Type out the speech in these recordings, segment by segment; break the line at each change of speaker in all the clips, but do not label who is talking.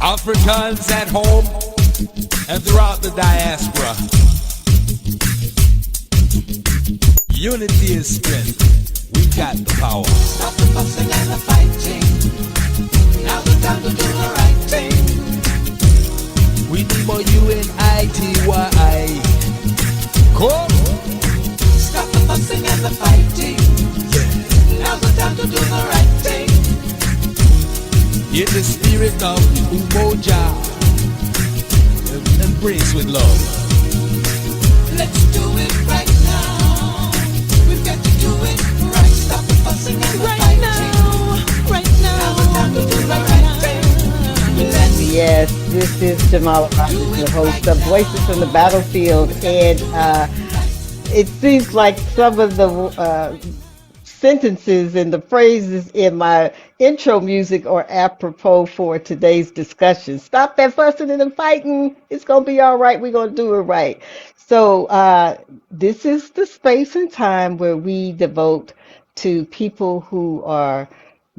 Africans at home and throughout the diaspora. Unity is strength. We got the power.
Stop the fussing and the fighting. Now's the time to do the right thing.
We need more UNITY. Come.
Stop the fussing and the fighting. Now's the time to do the right thing.
In the spirit of Umoja, embrace with love.
Let's do it right now. We've got to do it right. Stop the fussing and the fighting.
Right now.
Now's the time to do the right thing.
Yes, this is Jamala Roberts, the host of Voices from the Battlefield, and it seems like some of the sentences and the phrases in my intro music are apropos for today's discussion. Stop that fussing and the fighting. It's going to be all right. We're going to do it right. So this is the space and time where we devote to people who are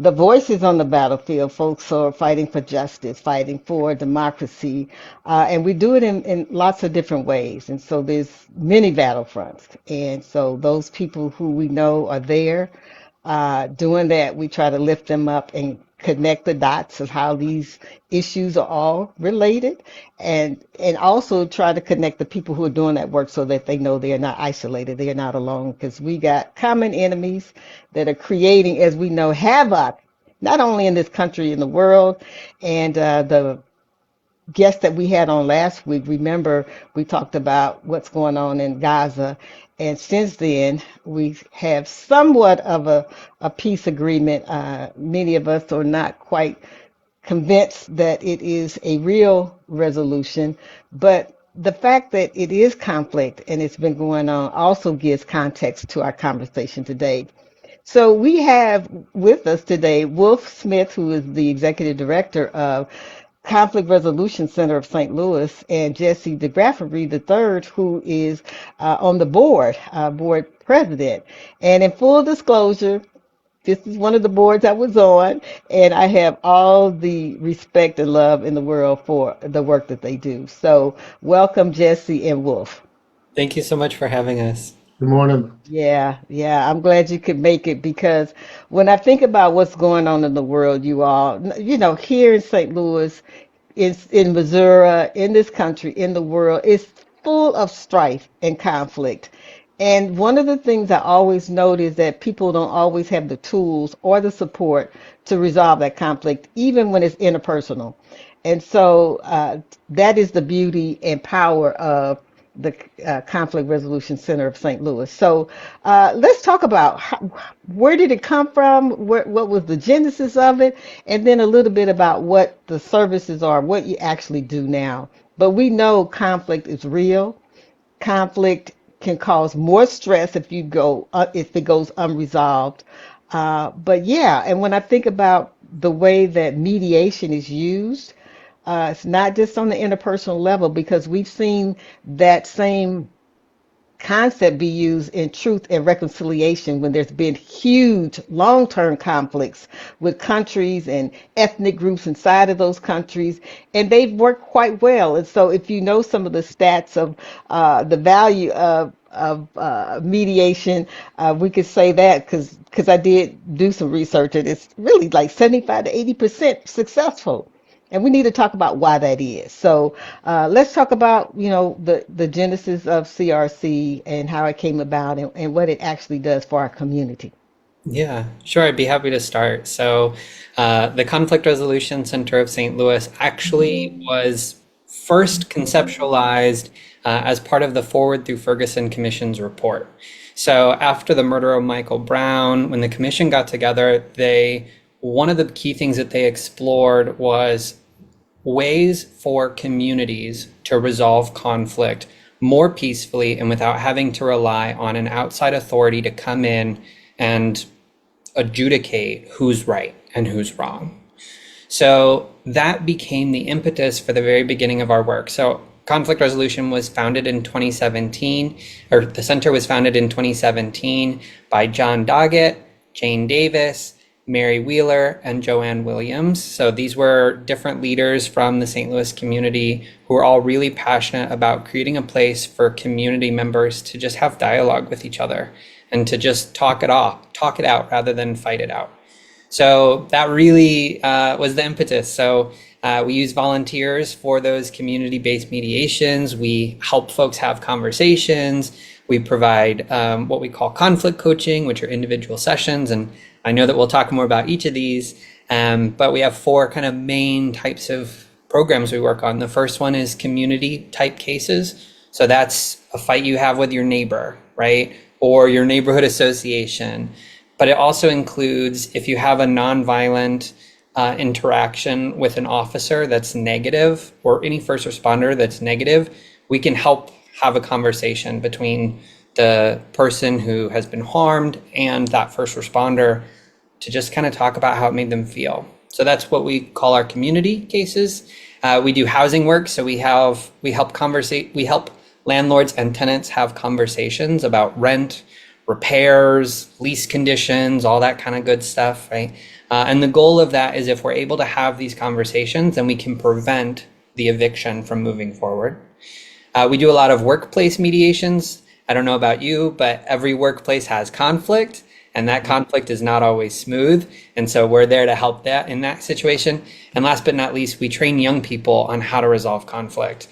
the voices on the battlefield, folks who are fighting for justice, fighting for democracy, and we do it in lots of different ways. And so there's many battlefronts. And so those people who we know are there doing that, we try to lift them up and connect the dots of how these issues are all related, and also try to connect the people who are doing that work so that they know they are not isolated, they are not alone, because we got common enemies that are creating, as we know, havoc, not only in this country, in the world. And the guest that we had on last week, remember, we talked about what's going on in Gaza. And since then, we have somewhat of a peace agreement. Many of us are not quite convinced that it is a real resolution, but the fact that it is conflict and it's been going on also gives context to our conversation today. So we have with us today Wolf Smith, who is the executive director of Conflict Resolution Center of St. Louis, and Jesse DeGraftenreed III, who is on the board president. And in full disclosure, this is one of the boards I was on, and I have all the respect and love in the world for the work that they do. So welcome, Jesse and Wolf.
Thank you so much for having us.
Good morning.
Yeah, I'm glad you could make it, because when I think about what's going on in the world, you all, here in St. Louis, in Missouri, in this country, in the world, it's full of strife and conflict. And one of the things I always note is that people don't always have the tools or the support to resolve that conflict, even when it's interpersonal. And so that is the beauty and power of the Conflict Resolution Center of St. Louis. So let's talk about where did it come from, what was the genesis of it, and then a little bit about what the services are, what you actually do now. But we know conflict is real. Conflict can cause more stress if it goes unresolved. But yeah, and when I think about the way that mediation is used, it's not just on the interpersonal level, because we've seen that same concept be used in truth and reconciliation when there's been huge long-term conflicts with countries and ethnic groups inside of those countries, and they've worked quite well. And so if you know some of the stats of the value of mediation, we could say that because I did do some research, and it's really like 75 to 80% successful. And we need to talk about why that is. So let's talk about, the genesis of CRC and how it came about, and what it actually does for our community.
Yeah, sure. I'd be happy to start. So the Conflict Resolution Center of St. Louis actually was first conceptualized as part of the Forward Through Ferguson Commission's report. So after the murder of Michael Brown, when the commission got together, one of the key things that they explored was ways for communities to resolve conflict more peacefully and without having to rely on an outside authority to come in and adjudicate who's right and who's wrong. So that became the impetus for the very beginning of our work. So Conflict Resolution was founded in 2017, or the center was founded in 2017 by John Doggett, Jane Davis, Mary Wheeler, and Joanne Williams. So these were different leaders from the St. Louis community who are all really passionate about creating a place for community members to just have dialogue with each other and to just talk it out rather than fight it out. So that really was the impetus. So we use volunteers for those community-based mediations. We help folks have conversations. We provide what we call conflict coaching, which are individual sessions. And I know that we'll talk more about each of these, but we have 4 kind of main types of programs we work on. The first one is community type cases. So that's a fight you have with your neighbor, right? Or your neighborhood association. But it also includes if you have a nonviolent interaction with an officer that's negative, or any first responder that's negative, we can help have a conversation between the person who has been harmed and that first responder to just kind of talk about how it made them feel. So that's what we call our community cases. We do housing work, so we help landlords and tenants have conversations about rent, repairs, lease conditions, all that kind of good stuff, right? And the goal of that is if we're able to have these conversations, then we can prevent the eviction from moving forward. We do a lot of workplace mediations. I don't know about you, but every workplace has conflict, and that conflict is not always smooth. And so we're there to help that in that situation. And last but not least, we train young people on how to resolve conflict.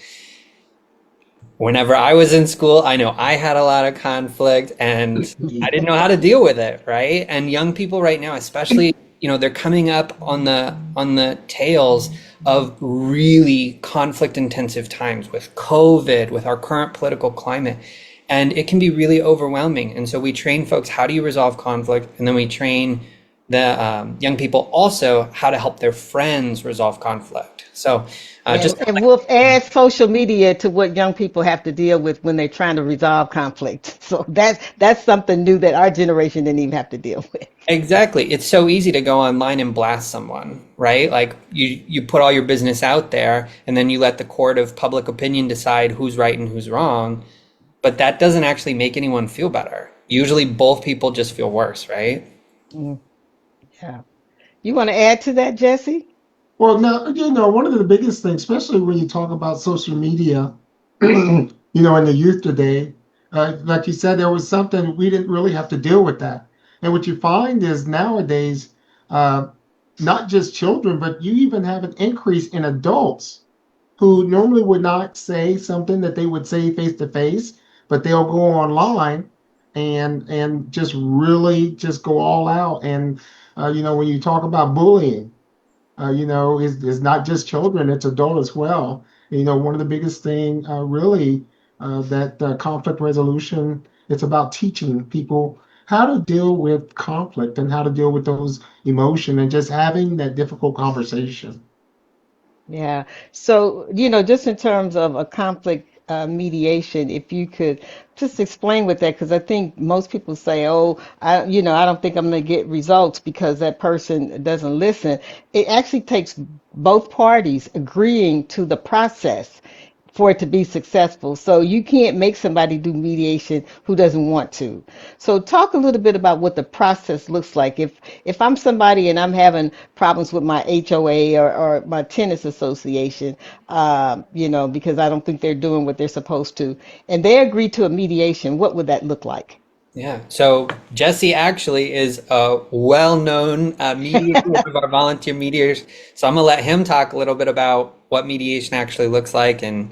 Whenever I was in school, I know I had a lot of conflict and I didn't know how to deal with it, right? And young people right now, especially, they're coming up on the tails of really conflict intensive times with COVID, with our current political climate. And it can be really overwhelming. And so we train folks, how do you resolve conflict? And then we train the young people also how to help their friends resolve conflict. So
and we'll add social media to what young people have to deal with when they're trying to resolve conflict. So that's something new that our generation didn't even have to deal with.
Exactly. It's so easy to go online and blast someone, right? Like you put all your business out there and then you let the court of public opinion decide who's right and who's wrong. But that doesn't actually make anyone feel better. Usually both people just feel worse, right?
Yeah. You want to add to that, Jesse?
Well, now, one of the biggest things, especially when you talk about social media, in the youth today, like you said, there was something we didn't really have to deal with that. And what you find is nowadays, uh, not just children, but you even have an increase in adults who normally would not say something that they would say face to face, but they'll go online and just really just go all out. And when you talk about bullying, is not just children, it's adult as well. One of the biggest thing really that conflict resolution, it's about teaching people how to deal with conflict and how to deal with those emotions and just having that difficult conversation.
Yeah. So, just in terms of a conflict mediation, if you could just explain with that, because I think most people say, oh, I don't think I'm going to get results because that person doesn't listen. It actually takes both parties agreeing to the process for it to be successful. So you can't make somebody do mediation who doesn't want to. So talk a little bit about what the process looks like. If I'm somebody and I'm having problems with my HOA or my tennis association, because I don't think they're doing what they're supposed to, and they agree to a mediation, what would that look like?
Yeah. So Jesse actually is a well-known mediator, one of our volunteer mediators. So I'm gonna let him talk a little bit about what mediation actually looks like and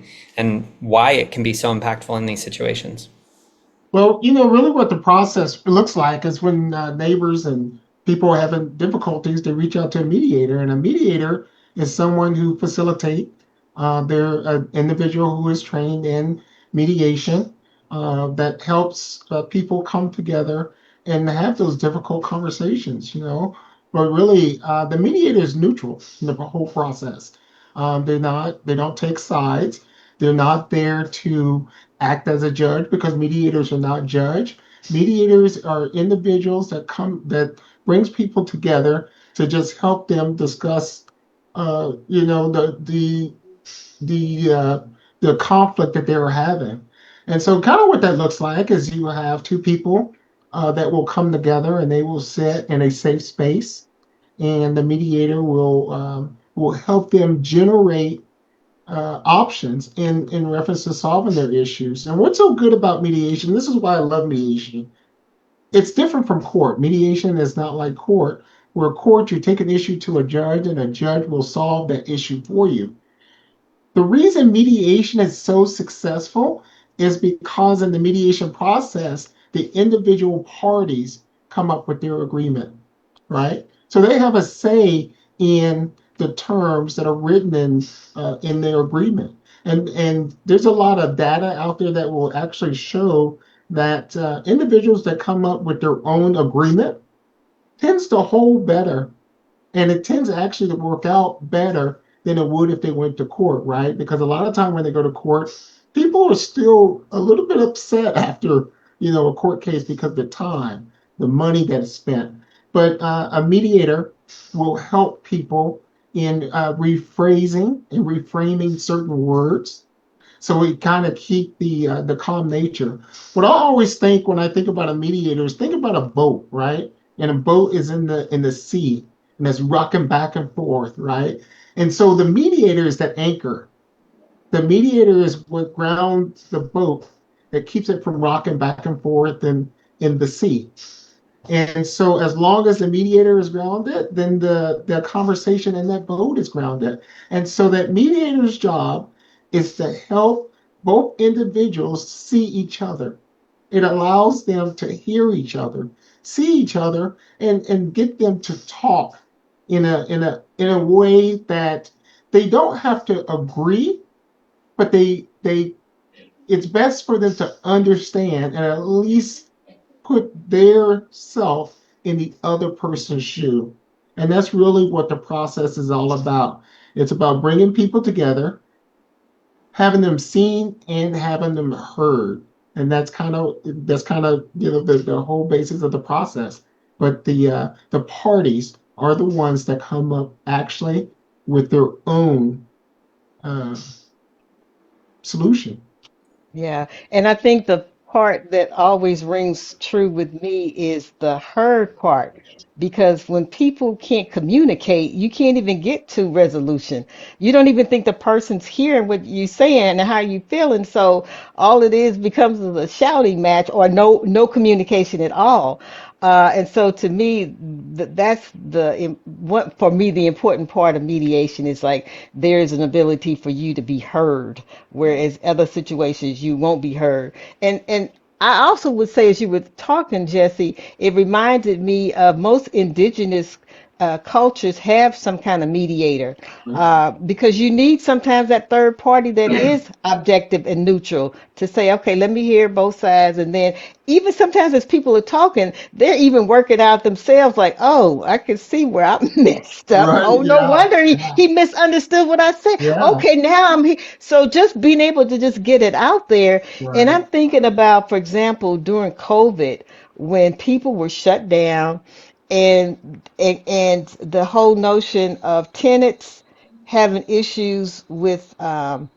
why it can be so impactful in these situations.
Well, really what the process looks like is when neighbors and people are having difficulties, they reach out to a mediator, and a mediator is someone who facilitate. They're an individual who is trained in mediation that helps people come together and have those difficult conversations. But really, the mediator is neutral in the whole process. They don't take sides. They're not there to act as a judge because mediators are not judge. Mediators are individuals that brings people together to just help them discuss, the conflict that they were having. And so, kind of what that looks like is you have two people that will come together and they will sit in a safe space. and the mediator will help them generate options in reference to solving their issues. And what's so good about mediation? This is why I love mediation. It's different from court. Mediation is not like court, where court you take an issue to a judge and a judge will solve that issue for you. The reason mediation is so successful is because in the mediation process, the individual parties come up with their agreement, right? So they have a say in the terms that are written in their agreement. And there's a lot of data out there that will actually show that individuals that come up with their own agreement tends to hold better, and it tends actually to work out better than it would if they went to court, right? Because a lot of time when they go to court, people are still a little bit upset after, a court case because of the time, the money that is spent. But a mediator will help people in rephrasing and reframing certain words, so we kind of keep the calm nature. What I always think when I think about a mediator is think about a boat, right? And a boat is in the sea and it's rocking back and forth, right? And so the mediator is that anchor. The mediator is what grounds the boat that keeps it from rocking back and forth in the sea. And so as long as the mediator is grounded, then the conversation in that boat is grounded. And so that mediator's job is to help both individuals see each other. It allows them to hear each other, see each other, and get them to talk in a way that they don't have to agree, but they it's best for them to understand and at least put their self in the other person's shoe. And that's really what the process is all about. It's about bringing people together, having them seen and having them heard. And that's kind of the whole basis of the process. But the parties are the ones that come up actually with their own uh, solution.
Yeah, and I think the part that always rings true with me is the heard part. Because when people can't communicate, you can't even get to resolution. You don't even think the person's hearing what you're saying and how you feeling. So all it is becomes a shouting match or no communication at all. And so to me, that's what for me the important part of mediation is like there is an ability for you to be heard, whereas other situations you won't be heard. And I also would say, as you were talking, Jesse, it reminded me of most indigenous cultures have some kind of mediator because you need sometimes that third party that is objective and neutral to say, okay, let me hear both sides. And then even sometimes as people are talking, they're even working out themselves like, oh, I can see where I messed up.
Right?
Oh, no
Yeah.
wonder he misunderstood what I said.
Yeah.
Okay, now I'm here. So just being able to just get it out there. And
Right.
I'm thinking about, for example, during COVID, when people were shut down and the whole notion of tenants having issues with their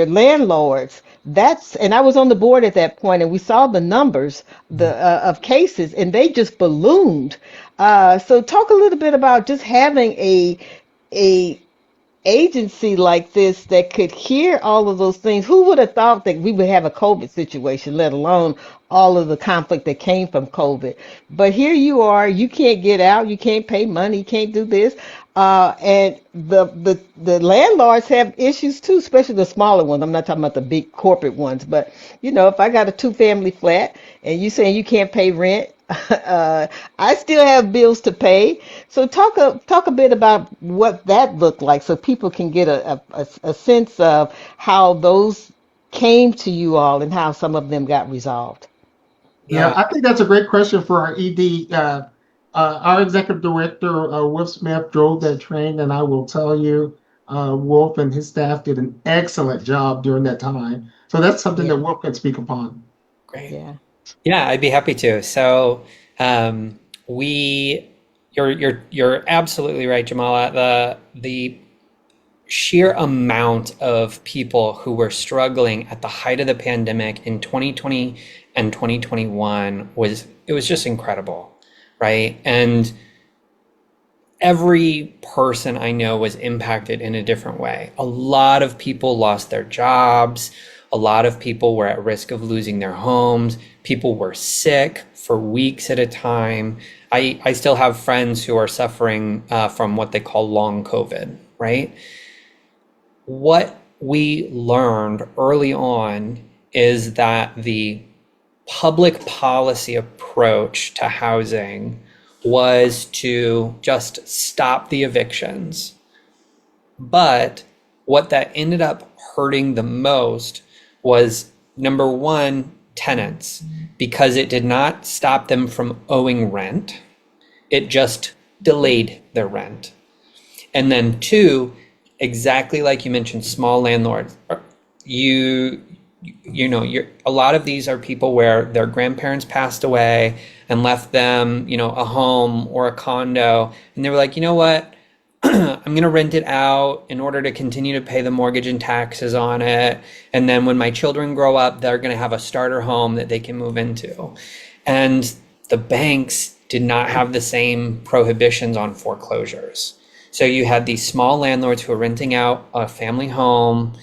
landlords. That's and I was on the board at that point, and we saw the numbers the of cases, and they just ballooned. So talk a little bit about just having a agency like this that could hear all of those things. Who would have thought that we would have a COVID situation, let alone all of the conflict that came from COVID? But here you are, you can't get out, you can't pay money, you can't do this. And the landlords have issues too, especially the smaller ones. I'm not talking about the big corporate ones, but if I got a two-family flat and you saying you can't pay rent, I still have bills to pay. So talk a bit about what that looked like, so people can get a sense of how those came to you all and how some of them got resolved.
Yeah,
Yeah.
I think that's a great question for our ED. Our executive director, Wolf Smith, drove that train, and I will tell you, Wolf and his staff did an excellent job during that time. So that's something that
Yeah,
Wolf can speak upon.
Great.
yeah,
Yeah, I'd be happy to. So, we, you're absolutely right, Jamala. The sheer amount of people who were struggling at the height of the pandemic in 2020 and 2021 was just incredible, right? And every person I know was impacted in a different way. A lot of people lost their jobs. A lot of people were at risk of losing their homes. People were sick for weeks at a time. I still have friends who are suffering from what they call long COVID, right? What we learned early on is that the public policy approach to housing was to just stop the evictions. But what that ended up hurting the most was number one, tenants, because it did not stop them from owing rent. It just delayed their rent. And then two, exactly like you mentioned, small landlords. You you know, you're a lot of these are people where their grandparents passed away and left them, a home or a condo, and they were like, you know what? I'm going to rent it out in order to continue to pay the mortgage and taxes on it. And then when my children grow up, they're going to have a starter home that they can move into. And the banks did not have the same prohibitions on foreclosures. So you had these small landlords who were renting out a family home,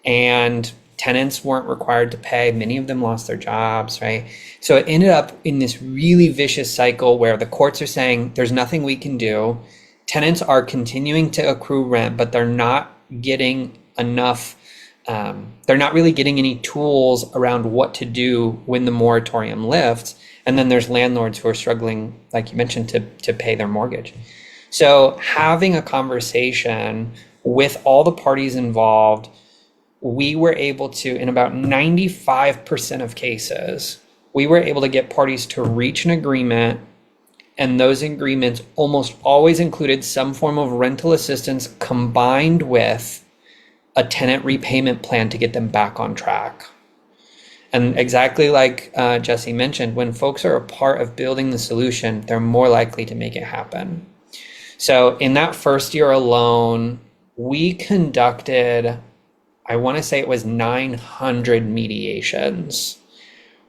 and tenants weren't required to pay. Many of them lost their jobs, right? So it ended up in this really vicious cycle where the courts are saying there's nothing we can do. Tenants are continuing to accrue rent, but they're not getting enough. They're not really getting any tools around what to do when the moratorium lifts. And then there's landlords who are struggling, like you mentioned, to pay their mortgage. So having a conversation with all the parties involved, we were able to, in about 95% of cases, we were able to get parties to reach an agreement. And those agreements almost always included some form of rental assistance combined with a tenant repayment plan to get them back on track. And exactly like Jesse mentioned, when folks are a part of building the solution, they're more likely to make it happen. So in that first year alone, we conducted, I want to say it was 900 mediations,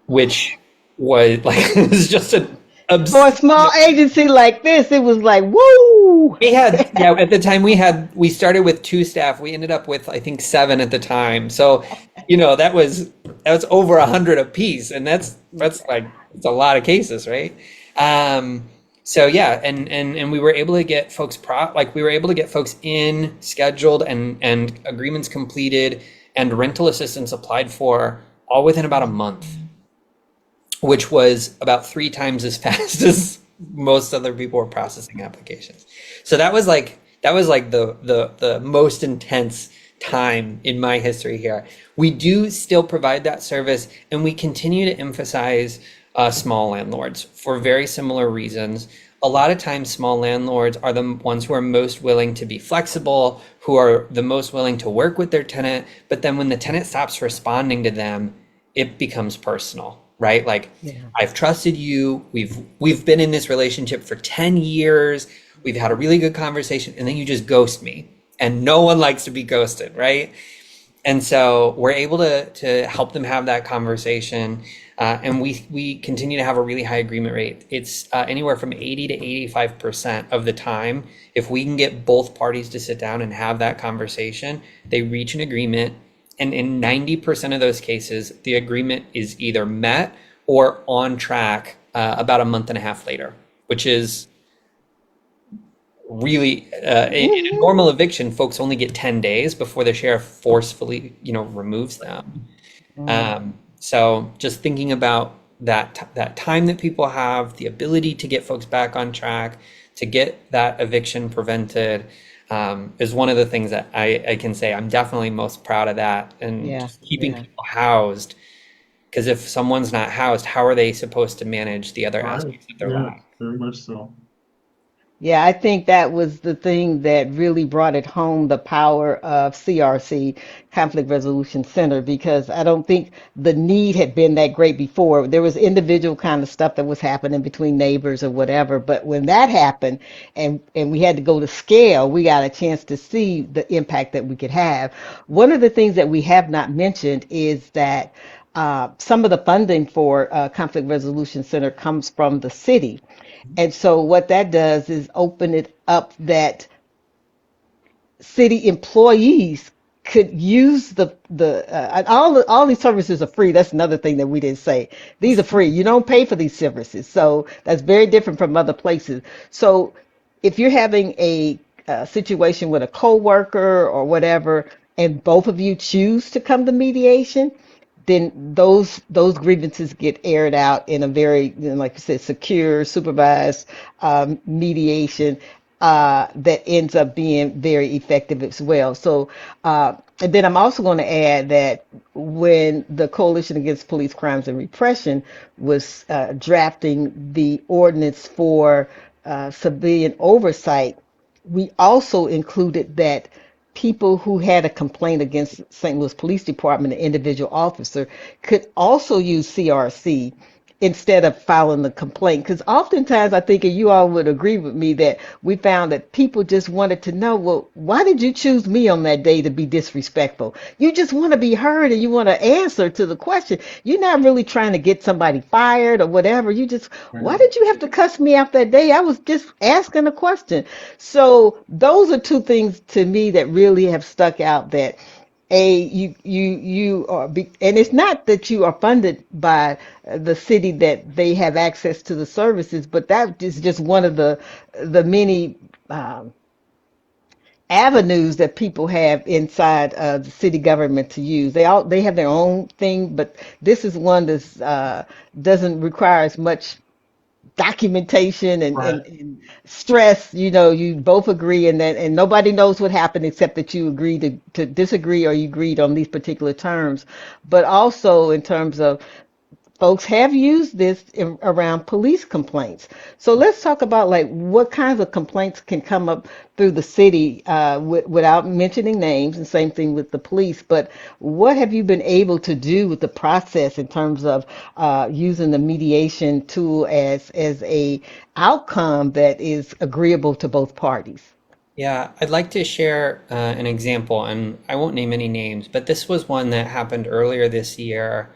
which was like, it was just an
For a small agency like this, it was like, woo!
We had, yeah, at the time we started with 2 staff. We ended up with, I think, 7 at the time. So, that was over 100 apiece, and that's like, it's a lot of cases, right? So yeah, and we were able to get folks we were able to get folks in, scheduled, and agreements completed, and rental assistance applied for all within about a month, which was about 3 times as fast as most other people were processing applications. So that was like the most intense time in my history here. We do still provide that service, and we continue to emphasize small landlords for very similar reasons. A lot of times small landlords are the ones who are most willing to be flexible, who are the most willing to work with their tenant, but then when the tenant stops responding to them, it becomes personal. Right? Like, yeah. I've trusted you. We've been in this relationship for 10 years. We've had a really good conversation, and then you just ghost me. And no one likes to be ghosted, right? And so we're able to help them have that conversation. And we continue to have a really high agreement rate. It's anywhere from 80 to 85% of the time. If we can get both parties to sit down and have that conversation, they reach an agreement. And in 90% of those cases, the agreement is either met or on track about a month and a half later, which is really, in a normal eviction, folks only get 10 days before the sheriff forcefully, removes them. So just thinking about that time that people have, the ability to get folks back on track, to get that eviction prevented, is one of the things that I can say I'm definitely most proud of that, and just keeping people housed. Because if someone's not housed, how are they supposed to manage the other aspects of their life?
Very much so.
Yeah, I think that was the thing that really brought it home, the power of CRC, Conflict Resolution Center, because I don't think the need had been that great before. There was individual kind of stuff that was happening between neighbors or whatever, but when that happened and we had to go to scale, we got a chance to see the impact that we could have. One of the things that we have not mentioned is that some of the funding for Conflict Resolution Center comes from the city. And so what that does is open it up that city employees could use and all these services are free. That's another thing that we didn't say. These are free. You don't pay for these services, so that's very different from other places. So if you're having a situation with a coworker or whatever, and both of you choose to come to mediation, then those grievances get aired out in a very, like you said, secure, supervised mediation that ends up being very effective as well. So, and then I'm also going to add that when the Coalition Against Police Crimes and Repression was drafting the ordinance for civilian oversight, we also included that people who had a complaint against St. Louis Police Department, an individual officer, could also use CRC instead of filing the complaint. Because oftentimes, I think, and you all would agree with me, that we found that people just wanted to know, well, why did you choose me on that day to be disrespectful? You just want to be heard and you want to answer to the question. You're not really trying to get somebody fired or whatever. You just, why did you have to cuss me out that day? I was just asking a question. So those are two things to me that really have stuck out, that you are and it's not that you are funded by the city that they have access to the services, but that is just one of the many avenues that people have inside the city government to use. They have their own thing, but this is one that doesn't require as much documentation and stress. You both agree, and nobody knows what happened except that you agree to disagree, or you agreed on these particular terms. But also in terms of, folks have used this around police complaints. So let's talk about, like, what kinds of complaints can come up through the city without mentioning names, and same thing with the police. But what have you been able to do with the process in terms of using the mediation tool as a outcome that is agreeable to both parties?
Yeah, I'd like to share an example, and I won't name any names, but this was one that happened earlier this year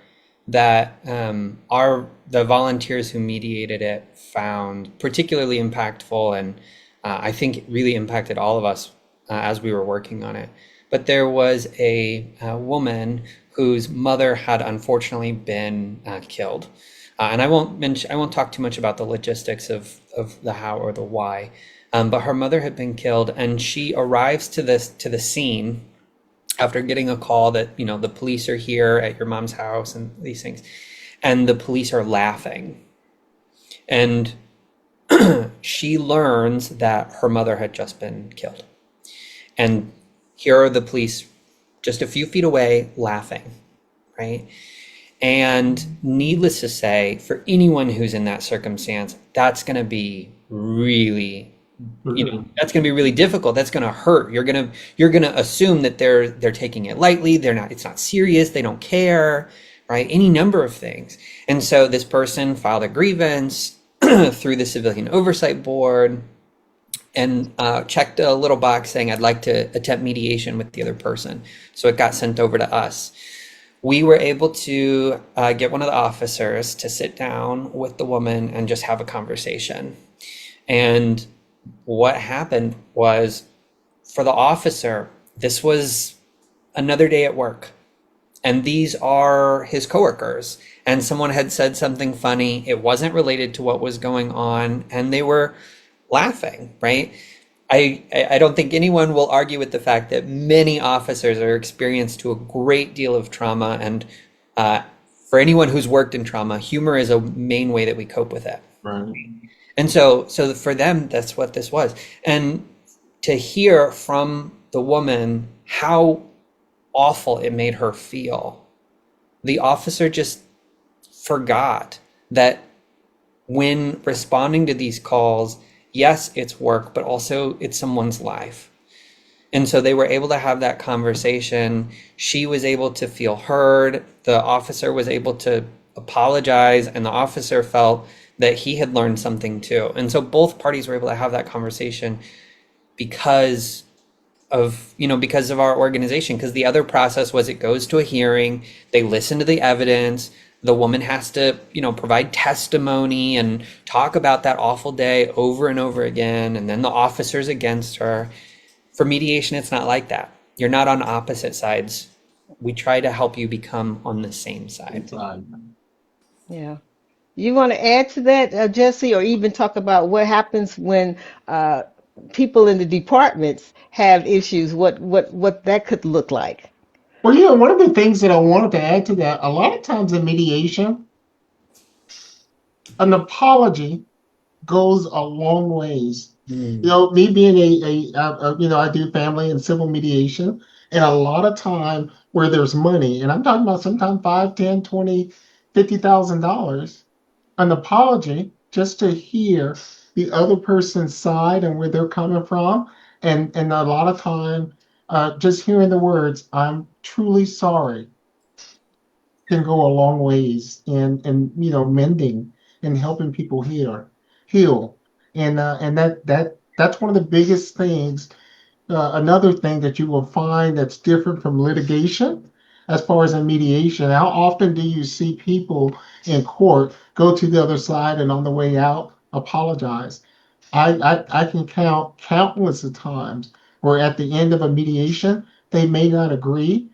that the volunteers who mediated it found particularly impactful, and I think it really impacted all of us as we were working on it. But there was a woman whose mother had unfortunately been killed, and I won't talk too much about the logistics of the how or the why, but her mother had been killed, and she arrives to the scene after getting a call that, the police are here at your mom's house and these things. And the police are laughing. And she learns that her mother had just been killed. And here are the police just a few feet away laughing, right? And needless to say, for anyone who's in that circumstance, that's going to be really that's going to be really difficult. That's going to hurt. You're going to assume that they're taking it lightly. It's not serious. They don't care, right? Any number of things. And so this person filed a grievance through the Civilian Oversight Board and checked a little box saying, I'd like to attempt mediation with the other person. So it got sent over to us. We were able to get one of the officers to sit down with the woman and just have a conversation. And what happened was, for the officer, this was another day at work, and these are his coworkers, and someone had said something funny. It wasn't related to what was going on, and they were laughing, right? I don't think anyone will argue with the fact that many officers are experienced to a great deal of trauma, and for anyone who's worked in trauma, humor is a main way that we cope with it.
Right.
And so for them, that's what this was. And to hear from the woman how awful it made her feel, the officer just forgot that when responding to these calls, yes, it's work, but also it's someone's life. And so they were able to have that conversation. She was able to feel heard. The officer was able to apologize, and the officer felt that he had learned something too. And so both parties were able to have that conversation because because of our organization. Because the other process was it goes to a hearing, they listen to the evidence, the woman has to, provide testimony and talk about that awful day over and over again, and then the officer's against her. For mediation, it's not like that. You're not on opposite sides. We try to help you become on the same side.
Yeah. You want to add to that, Jesse, or even talk about what happens when uh, people in the departments have issues? What that could look like?
Well, one of the things that I wanted to add to that, a lot of times in mediation, an apology goes a long ways.
Mm.
Me being I do family and civil mediation, and a lot of time where there's money, and I'm talking about sometimes 5, 10, 20, $50,000, an apology just to hear the other person's side and where they're coming from, and a lot of time, just hearing the words "I'm truly sorry" can go a long ways in mending and helping people heal, and that's one of the biggest things. Another thing that you will find that's different from litigation, as far as in mediation, how often do you see people in court go to the other side and on the way out apologize? I can count countless of times where at the end of a mediation, they may not agree,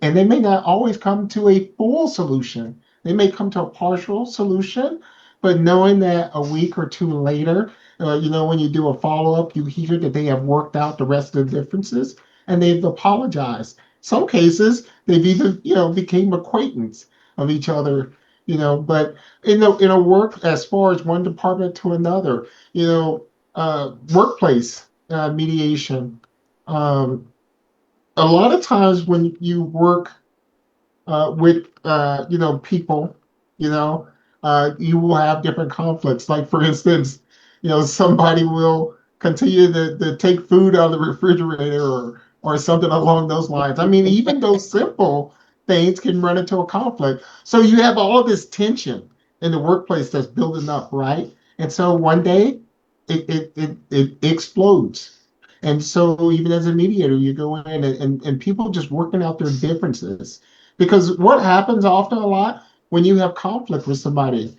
and they may not always come to a full solution. They may come to a partial solution, but knowing that a week or two later, when you do a follow up, you hear that they have worked out the rest of the differences and they've apologized. Some cases, they've even, became acquaintance of each other, but in a work as far as one department to another, workplace mediation. Um, a lot of times when you work with people, you know, you will have different conflicts. Like for instance, somebody will continue to take food out of the refrigerator or something along those lines. I mean, even those simple things can run into a conflict. So you have all this tension in the workplace that's building up, right? And so one day it explodes. And so even as a mediator, you go in and people just working out their differences. Because what happens often a lot when you have conflict with somebody,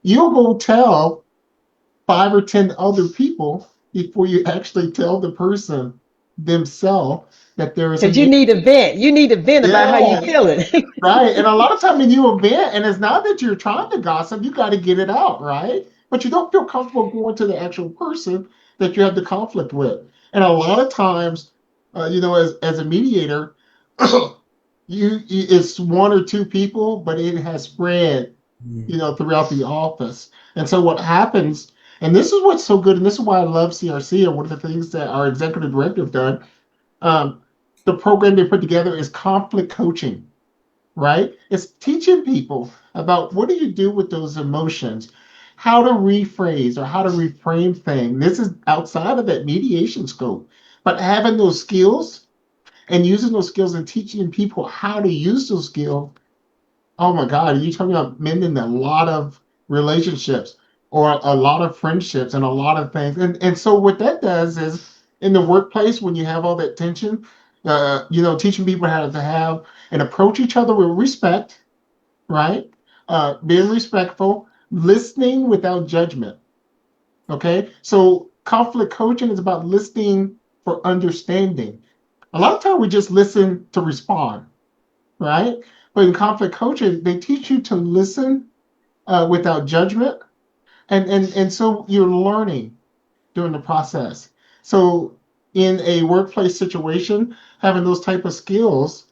you'll go tell 5 or 10 other people before you actually tell the person themselves that there is
Because
an
you
issue.
need a vent. You need a vent about how you
Yeah,
feeling.
right. And a lot of time when you event, and it's not that you're trying to gossip, you got to get it out, right? But you don't feel comfortable going to the actual person that you have the conflict with. And a lot of times, as a mediator, it's 1 or 2 people, but it has spread,
Mm.
throughout the office. And so what happens, and this is what's so good, and this is why I love CRC, and one of the things that our executive director have done, um, the program they put together is conflict coaching, right? It's teaching people about what do you do with those emotions, how to rephrase or how to reframe things. This is outside of that mediation scope, but having those skills and using those skills and teaching people how to use those skills. Oh my God, you're talking about mending a lot of relationships or a lot of friendships and a lot of things. And so what that does is in the workplace when you have all that tension, teaching people how to have and approach each other with respect, right? Being respectful, listening without judgment. Okay. So conflict coaching is about listening for understanding. A lot of time we just listen to respond, right? But in conflict coaching, they teach you to listen without judgment, and so you're learning during the process. So in a workplace situation, having those type of skills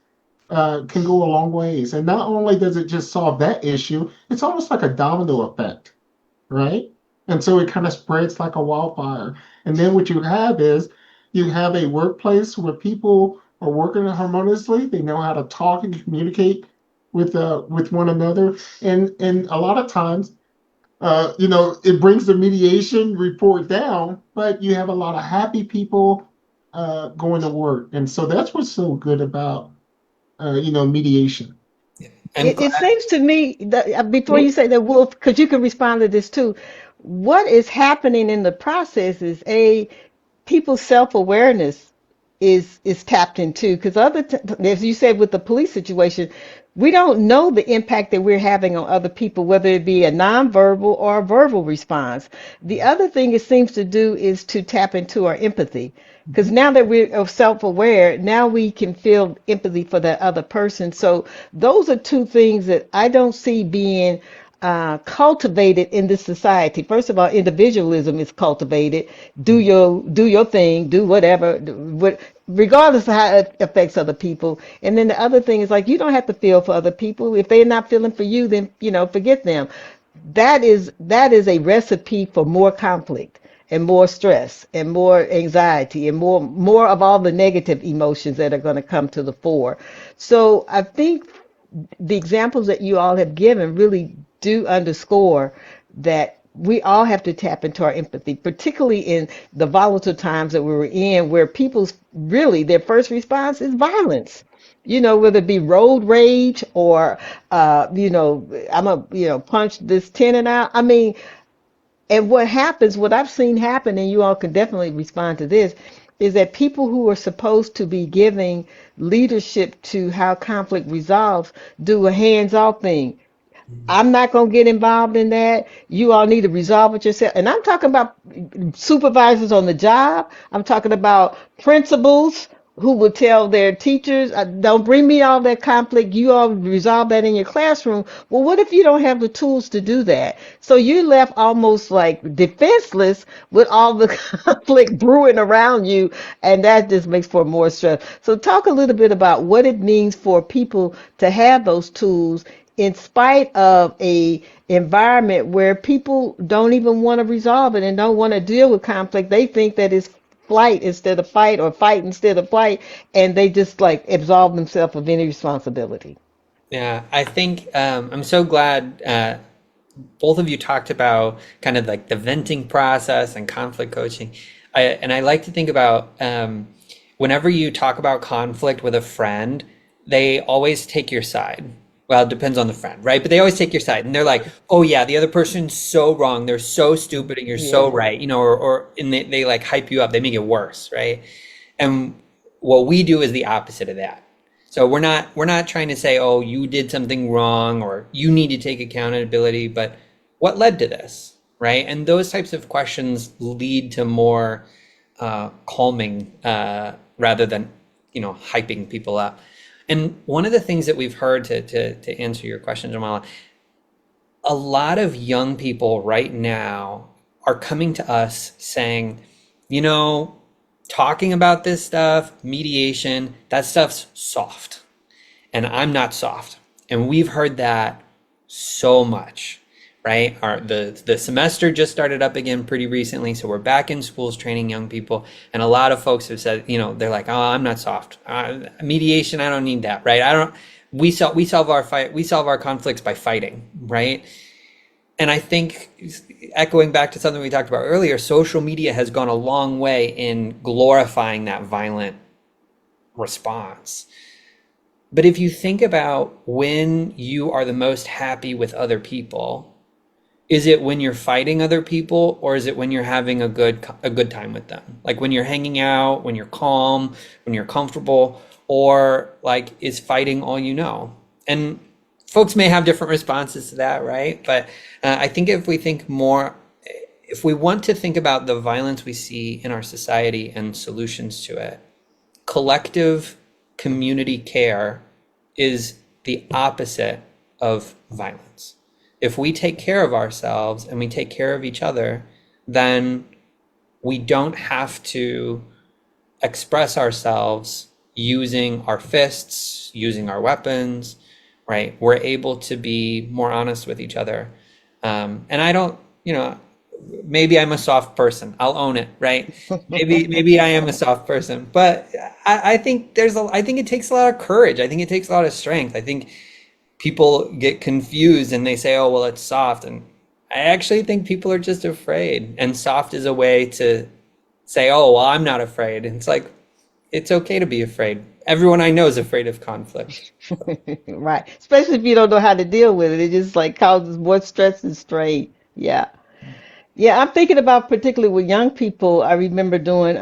can go a long ways. And not only does it just solve that issue, it's almost like a domino effect, right? And so it kind of spreads like a wildfire. And then what you have is you have a workplace where people are working harmoniously. They know how to talk and communicate with one another. And a lot of times, it brings the mediation report down, but you have a lot of happy people going to work. And so that's what's so good about mediation.
I'm
It
glad.
seems to me that before you say that, Wolf, because you can respond to this too, what is happening in the process is people's self-awareness is tapped into, because as you said with the police situation, we don't know the impact that we're having on other people, whether it be a nonverbal or a verbal response. The other thing it seems to do is to tap into our empathy, because now that we're self-aware, now we can feel empathy for that other person. So those are two things that I don't see being cultivated in this society. First of all, individualism is cultivated. Do your thing, do whatever, regardless of how it affects other people. And then the other thing is, like, you don't have to feel for other people. If they're not feeling for you, then forget them. That is a recipe for more conflict and more stress and more anxiety and more of all the negative emotions that are going to come to the fore. So I think the examples that you all have given really do underscore that we all have to tap into our empathy, particularly in the volatile times that we were in, where people's really their first response is violence. Whether it be road rage or, I'm a, punch this tenant out. I mean, and what happens, what I've seen happen, and you all can definitely respond to this, is that people who are supposed to be giving leadership to how conflict resolves do a hands-off thing. I'm not going to get involved in that. You all need to resolve it yourself. And I'm talking about supervisors on the job. I'm talking about principals who would tell their teachers, don't bring me all that conflict. You all resolve that in your classroom. Well, what if you don't have the tools to do that? So you're left almost like defenseless with all the conflict brewing around you, and that just makes for more stress. So talk a little bit about what it means for people to have those tools in spite of a environment where people don't even want to resolve it and don't want to deal with conflict. They think that it's flight instead of fight, or fight instead of flight, and they just like absolve themselves of any responsibility.
Yeah, I think I'm so glad both of you talked about kind of like the venting process and conflict coaching. And I like to think about whenever you talk about conflict with a friend, they always take your side. Well, it depends on the friend, right? But they always take your side, and they're like, "Oh yeah, the other person's so wrong. They're so stupid, and you're so
Yeah.
right," or and they like hype you up. They make it worse, right? And what we do is the opposite of that. So we're not trying to say, "Oh, you did something wrong," or "You need to take accountability," but what led to this, right? And those types of questions lead to more calming rather than hyping people up. And one of the things that we've heard to answer your question, Jamala, a lot of young people right now are coming to us saying, talking about this stuff, mediation, that stuff's soft. And I'm not soft. And we've heard that so much, right? The semester just started up again pretty recently, so we're back in schools training young people, and a lot of folks have said, they're like, "Oh, I'm not soft. Mediation, I don't need that, right? I don't. We solve our conflicts by fighting, right?" And I think, echoing back to something we talked about earlier, social media has gone a long way in glorifying that violent response. But if you think about when you are the most happy with other people, is it when you're fighting other people, or is it when you're having a good time with them? Like when you're hanging out, when you're calm, when you're comfortable, or like is fighting all you know? And folks may have different responses to that, right? But I think if we want to think about the violence we see in our society and solutions to it, collective community care is the opposite of violence. If we take care of ourselves and we take care of each other, then we don't have to express ourselves using our fists, using our weapons, right? We're able to be more honest with each other. And I don't, maybe I'm a soft person. I'll own it, right? Maybe I am a soft person, but I think I think it takes a lot of courage. I think it takes a lot of strength. I think people get confused and they say, "Oh, well, it's soft." And I actually think people are just afraid. And soft is a way to say, "Oh, well, I'm not afraid." And it's like, it's okay to be afraid. Everyone I know is afraid of conflict.
Right. Especially if you don't know how to deal with it. It just like causes more stress and strain. Yeah. Yeah, I'm thinking about particularly with young people. I remember doing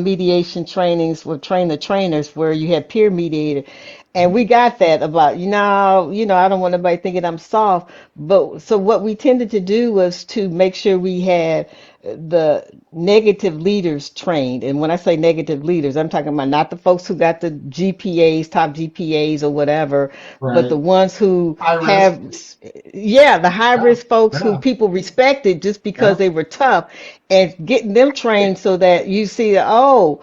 mediation trainings with train the trainers where you had peer mediator, and we got that about I don't want anybody thinking I'm soft, but so what we tended to do was to make sure we had the negative leaders trained. And when I say negative leaders, I'm talking about not the folks who got the GPAs, top GPAs or whatever, but the
Right.
ones who
High risk.
have, yeah, the high
Yeah.
risk folks who
Yeah.
people respected just because
Yeah.
they were tough, and getting them trained so that you see that, oh,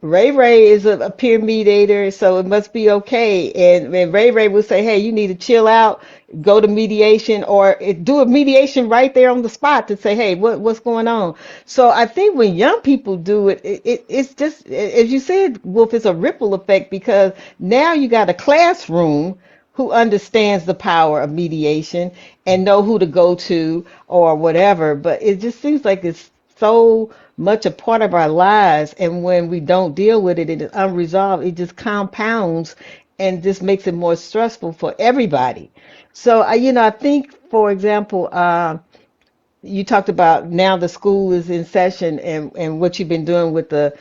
Ray Ray is a peer mediator, so it must be okay. And Ray Ray will say, hey, you need to chill out, go to mediation, or do a mediation right there on the spot to say, hey, what's going on? So I think when young people do it, it's just, as you said, Wolf, it's a ripple effect because now you got a classroom who understands the power of mediation and know who to go to or whatever. But it just seems like it's so much a part of our lives, and when we don't deal with it, it is unresolved. It just compounds and just makes it more stressful for everybody. So I think, for example, you talked about now the school is in session, and what you've been doing with the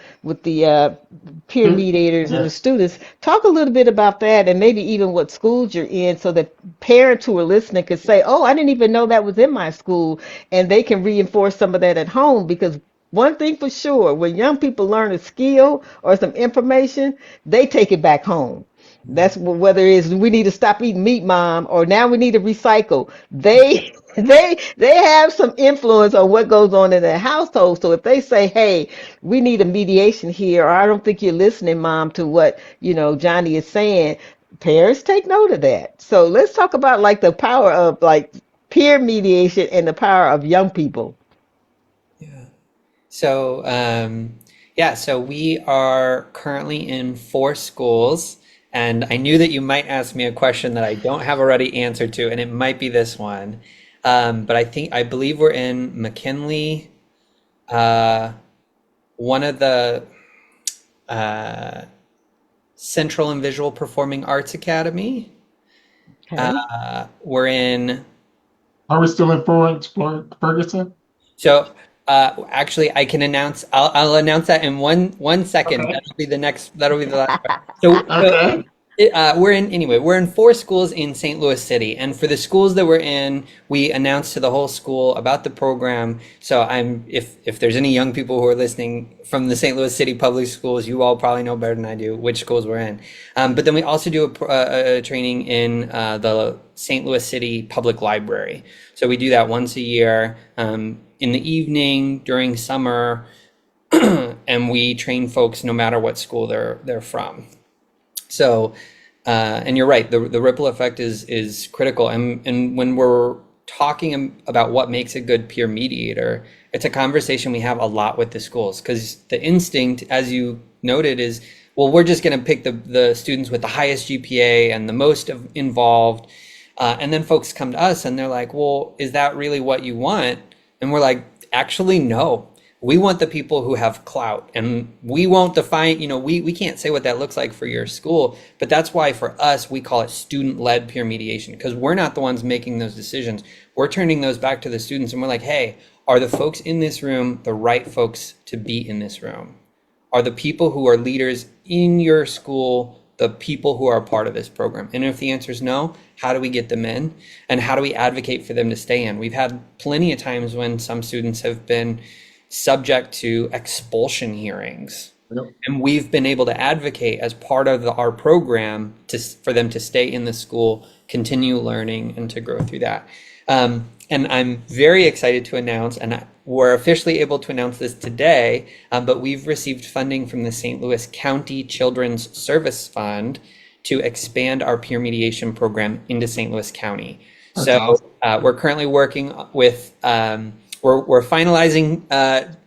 peer mediators and the
Yes.
students. Talk a little bit about that, and maybe even what schools you're in, so that parents who are listening could say, "Oh, I didn't even know that was in my school," and they can reinforce some of that at home. Because one thing for sure, when young people learn a skill or some information, they take it back home. That's whether it's we need to stop eating meat, mom, or now we need to recycle. They they have some influence on what goes on in their household. So if they say, "Hey, we need a mediation here," or "I don't think you're listening, mom, to what Johnny is saying," parents take note of that. So let's talk about like the power of like peer mediation and the power of young people.
Yeah. So, yeah, so we are currently in 4 schools, and I knew that you might ask me a question that I don't have a ready answer to, and it might be this one. But I believe we're in McKinley, uh, one of the uh, Central and Visual Performing Arts Academy.
Okay.
We're in
Are we still in Florence, Ferguson?
So actually, I can announce. I'll announce that in one second.
Okay.
That'll be the next. That'll be the last part. So
Okay.
we're in 4 schools in St. Louis City, and for the schools that we're in, we announced to the whole school about the program. So if there's any young people who are listening from the St. Louis City public schools, you all probably know better than I do which schools we're in. But then we also do a training in the St. Louis City Public Library. So we do that once a year, in the evening during summer, and we train folks no matter what school they're from. So, and you're right, the ripple effect is critical. And when we're talking about what makes a good peer mediator, it's a conversation we have a lot with the schools, because the instinct, as you noted, is, well, we're just going to pick the students with the highest GPA and the most involved. And then folks come to us and they're like, well, is that really what you want? And we're like, actually, no. We want the people who have clout, and we won't define, we can't say what that looks like for your school, but that's why for us, we call it student-led peer mediation, because we're not the ones making those decisions. We're turning those back to the students, and we're like, hey, are the folks in this room the right folks to be in this room? Are the people who are leaders in your school the people who are a part of this program? And if the answer is no, how do we get them in? And how do we advocate for them to stay in? We've had plenty of times when some students have been subject to expulsion hearings.
Yep.
And we've been able to advocate as part of our program for them to stay in the school, continue learning, and to grow through that. And I'm very excited to announce, and we're officially able to announce this today, but we've received funding from the St. Louis County Children's Service Fund to expand our peer mediation program into St. Louis County.
That's
So
awesome.
we're currently working with, we're finalizing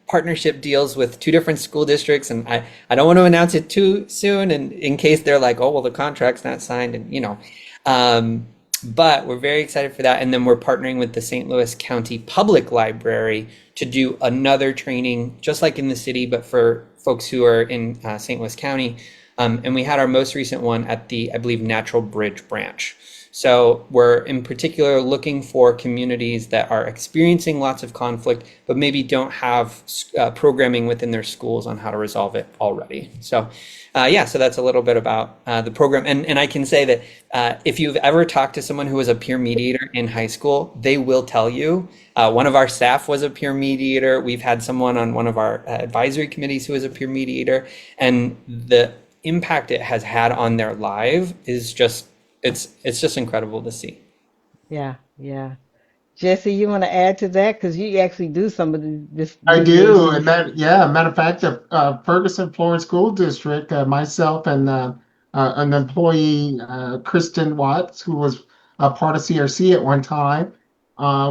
partnership deals with 2 different school districts, and I don't want to announce it too soon, and in case they're like, oh, well, the contract's not signed, and but we're very excited for that. And then we're partnering with the St. Louis County Public Library to do another training, just like in the city, but for folks who are in St. Louis County, And we had our most recent one at the, I believe, Natural Bridge branch. So we're in particular looking for communities that are experiencing lots of conflict, but maybe don't have programming within their schools on how to resolve it already. So yeah, so that's a little bit about the program. And I can say that if you've ever talked to someone who was a peer mediator in high school, they will tell you. One of our staff was a peer mediator. We've had someone on one of our advisory committees who was a peer mediator, and the impact it has had on their life is just it's just incredible to see.
Yeah, yeah. Jesse, you want to add to that? Because you actually do some of this
I do, and
mediation.
matter of fact, the Ferguson Florence School District, myself and an employee, Kristen Watts, who was a part of CRC at one time,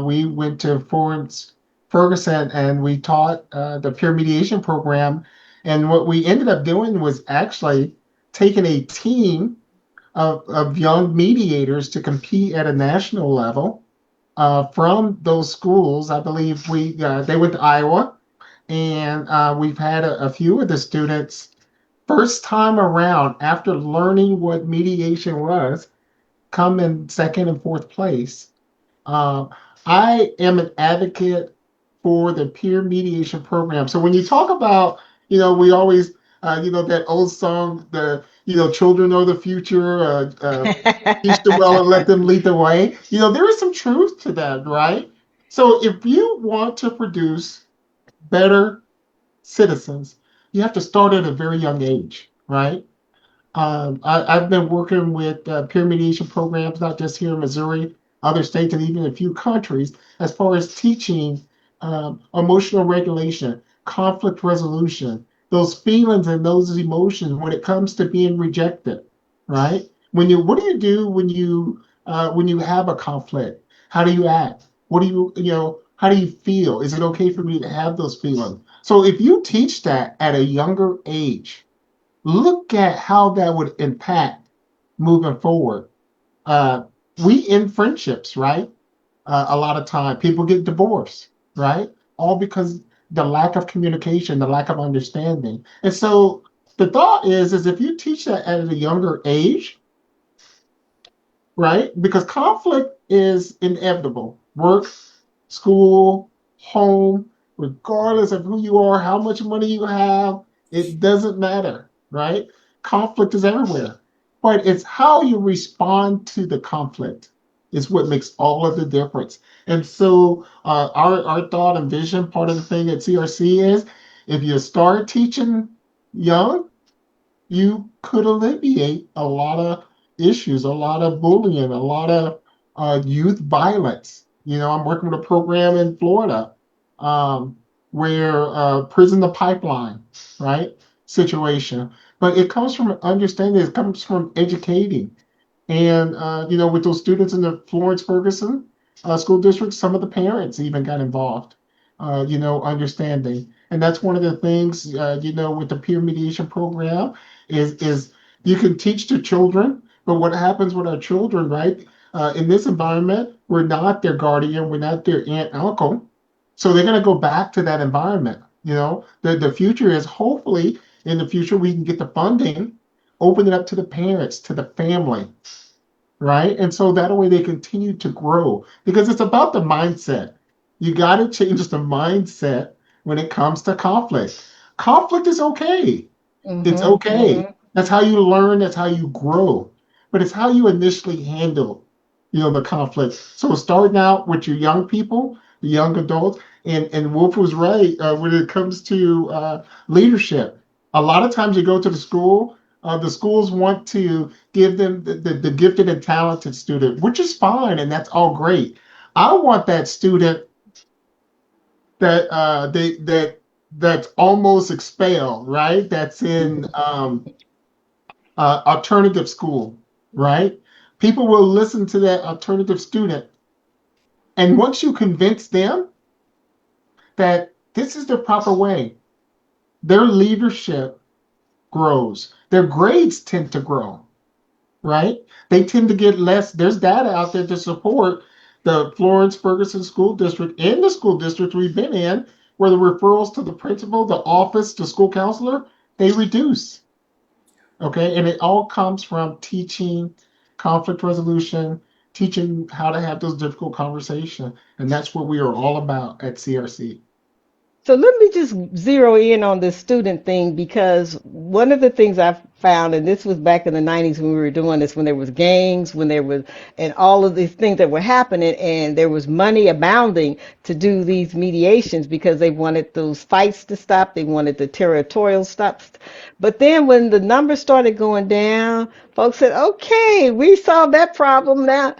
we went to Florence Ferguson and we taught the peer mediation program. And what we ended up doing was actually taking a team of young mediators to compete at a national level from those schools. I believe they went to Iowa, and we've had a few of the students first time around after learning what mediation was come in second and fourth place. uh, I am an advocate for the peer mediation program. So when you talk about, we always, that old song, children are the future, teach them well and let them lead the way. There is some truth to that, right? So if you want to produce better citizens, you have to start at a very young age, right? I've been working with peer mediation programs, not just here in Missouri, other states, and even a few countries, as far as teaching emotional regulation, conflict resolution, those feelings and those emotions when it comes to being rejected, right? What do you do when you have a conflict? How do you act? What do how do you feel? Is it okay for me to have those feelings? So if you teach that at a younger age, look at how that would impact moving forward. Uh, we end friendships, right? A lot of time people get divorced, right? All because the lack of communication, the lack of understanding. And so the thought is if you teach that at a younger age, right? Because conflict is inevitable. Work, school, home, regardless of who you are, how much money you have, it doesn't matter, right? Conflict is everywhere. But it's how you respond to the conflict is what makes all of the difference. And so our thought and vision, part of the thing at CRC is if you start teaching young, you could alleviate a lot of issues, a lot of bullying, a lot of youth violence. I'm working with a program in Florida where prison to pipeline, right, situation. But it comes from understanding, it comes from educating. And, with those students in the Florence Ferguson school district, some of the parents even got involved, understanding. And that's one of the things, with the peer mediation program is you can teach the children, but what happens with our children, right? In this environment, we're not their guardian, we're not their aunt, uncle. So they're going to go back to that environment. The future is hopefully in the future we can get the funding, open it up to the parents, to the family, right? And so that way they continue to grow because it's about the mindset. You got to change the mindset when it comes to conflict. Conflict is okay. It's
Mm-hmm,
okay.
mm-hmm.
That's how you learn, that's how you grow. But it's how you initially handle, the conflict. So starting out with your young people, the young adults, and Wolf was right when it comes to leadership. A lot of times you go to the schools want to give them the gifted and talented student, which is fine, and that's all great. I want that student that's almost expelled, right? That's in alternative school, right? People will listen to that alternative student, and once you convince them that this is the proper way, their leadership grows. Their grades tend to grow, right? They tend to get less. There's data out there to support the Florence Ferguson School District and the school district we've been in, where the referrals to the principal, the office, the school counselor, they reduce. Okay, and it all comes from teaching conflict resolution, teaching how to have those difficult conversations, and that's what we are all about at CRC.
So let me just zero in on this student thing because one of the things I found, and this was back in the 90s when we were doing this, when there was gangs, when there was, and all of these things that were happening, and there was money abounding to do these mediations because they wanted those fights to stop, they wanted the territorial stops. But then when the numbers started going down, folks said, okay, we solved that problem now.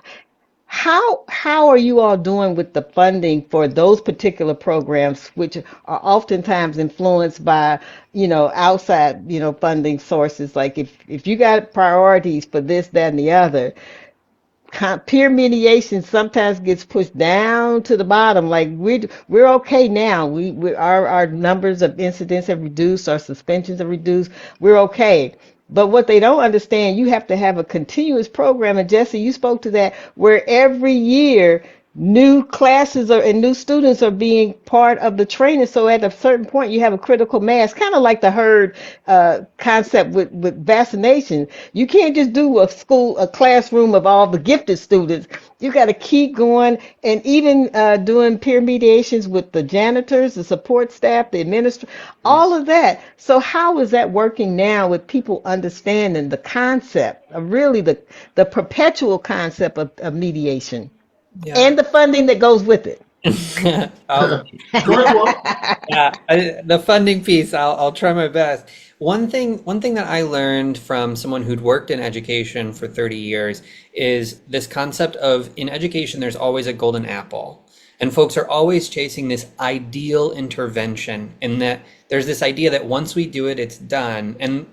How are you all doing with the funding for those particular programs, which are oftentimes influenced by, outside, funding sources? Like if you got priorities for this, that, and the other, peer mediation sometimes gets pushed down to the bottom. Like we're okay now. Our numbers of incidents have reduced, our suspensions have reduced. We're okay. But what they don't understand, you have to have a continuous program. And Jesse, you spoke to that, where every year new classes and new students are being part of the training. So at a certain point, you have a critical mass, kind of like the herd concept with vaccination. You can't just do a classroom of all the gifted students. You got to keep going, and even doing peer mediations with the janitors, the support staff, the administrators, all
Yes.
of that. So how is that working now with people understanding the concept of really the perpetual concept of mediation
Yeah.
and the funding that goes with it?
I'll,
George, well,
yeah, the funding piece, I'll try my best. One thing that I learned from someone who'd worked in education for 30 years is this concept of in education, there's always a golden apple. And folks are always chasing this ideal intervention, in that there's this idea that once we do it, it's done. And,